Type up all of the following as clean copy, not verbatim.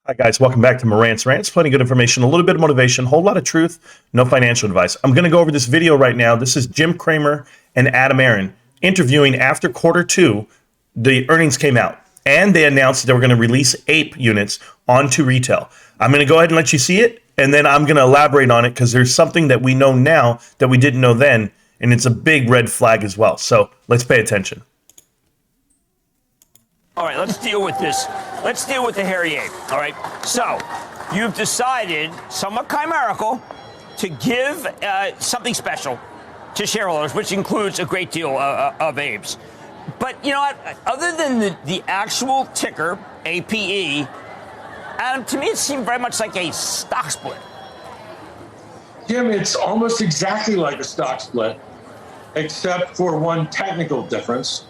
Hi guys, welcome back to Morant's Rants. Plenty of good information, a little bit of motivation, a whole lot of truth, no financial advice. I'm going to go over this video right now. This is Jim Cramer and Adam Aron interviewing after Q2. The earnings came out and they announced that they were going to release APE units onto retail. I'm going to go ahead and let you see it, and then I'm going to elaborate on it because there's something that we know now that we didn't know then, and it's a big red flag as well. So let's pay attention. All right, let's deal with this. Let's deal with the herein. All right. So you've decided, somewhat chimerical, to give something special to shareholders, which includes a great deal of APEs. But you know what? Other than the actual ticker, APE, Adam, to me it seemed very much like a stock split. Jim, it's almost exactly like a stock split, except for one technical difference.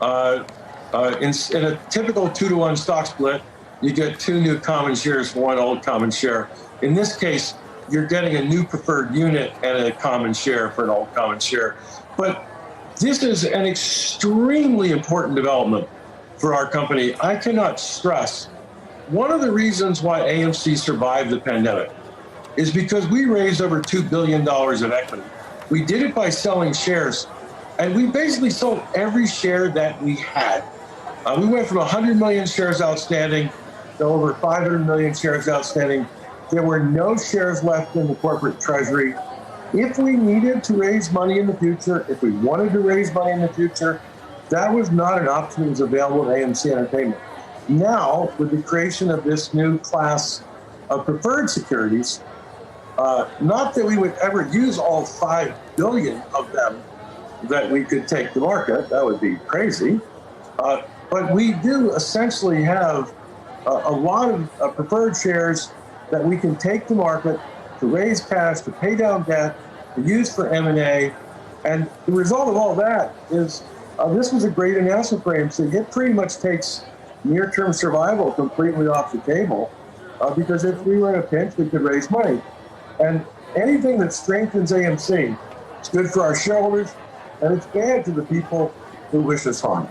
In a typical 2-to-1 stock split, you get 2 new common shares for 1 old common share. In this case, you're getting a new preferred unit and a common share for an old common share. But this is an extremely important development for our company. I cannot stress, one of the reasons why AMC survived the pandemic is because we raised over $2 billion of equity. We did it by selling shares, and we basically sold every share that we had. We went from 100 million shares outstanding to over 500 million shares outstanding. There were no shares left in the corporate treasury. If we needed to raise money in the future, if we wanted to raise money in the future, that was not an option that was available to AMC Entertainment. Now, with the creation of this new class of preferred securities, not that we would ever use all 5 billion of them that we could take to market, that would be crazy. But we do essentially have a lot of preferred shares that we can take to market to raise cash, to pay down debt, to use for M&A. And the result of all that is this was a great announcement for AMC. It pretty much takes near-term survival completely off the table because if we were in a pinch, we could raise money. And anything that strengthens AMC is good for our shareholders, and it's bad to the people who wish us harm.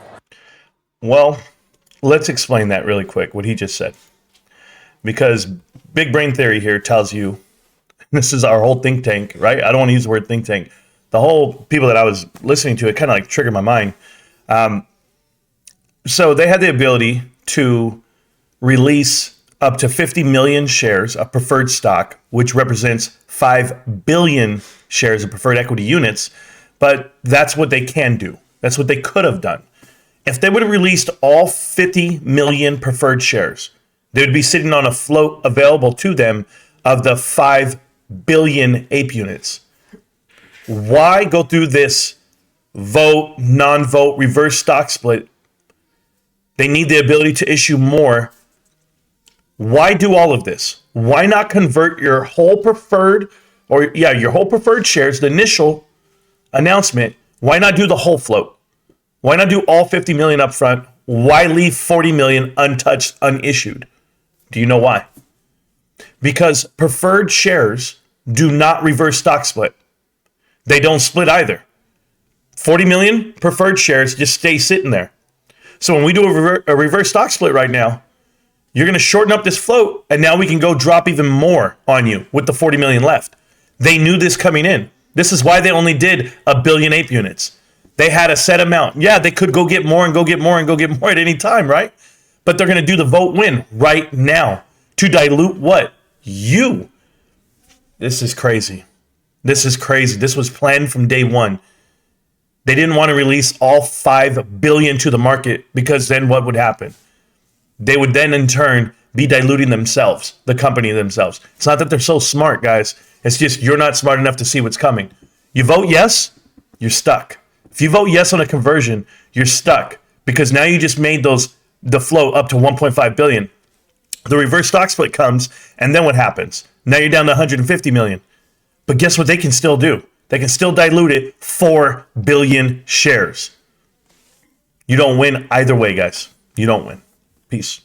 Well, let's explain that really quick, what he just said. Because big brain theory here tells you, this is our whole think tank, right? I don't want to use the word think tank. The whole people that I was listening to, it kind of like triggered my mind. So they had the ability to release up to 50 million shares of preferred stock, which represents 5 billion shares of preferred equity units. But that's what they can do. That's what they could have done. If they would have released all 50 million preferred shares, they would be sitting on a float available to them of the 5 billion APE units. Why go through this vote, non-vote, reverse stock split? They need the ability to issue more. Why do all of this? Why not convert your whole preferred, your whole preferred shares, the initial announcement? Why not do the whole float? Why not do all 50 million up front? Why leave 40 million untouched, unissued? Do you know why? Because preferred shares do not reverse stock split. They don't split either. 40 million preferred shares just stay sitting there. So when we do a reverse stock split right now, you're going to shorten up this float, and now we can go drop even more on you with the 40 million left. They knew this coming in. This is why they only did 1 billion APE units. They had a set amount. Yeah, they could go get more and go get more and go get more at any time, right? But they're going to do the vote win right now to dilute what? You. This is crazy. This is crazy. This was planned from day one. They didn't want to release all 5 billion to the market because then what would happen? They would then in turn be diluting themselves, the company themselves. It's not that they're so smart, guys. It's just you're not smart enough to see what's coming. You vote yes, you're stuck. If you vote yes on a conversion, you're stuck because now you just made the float up to 1.5 billion. The reverse stock split comes, and then what happens? Now you're down to 150 million. But guess what they can still do? They can still dilute it 4 billion shares. You don't win either way, guys. You don't win. Peace.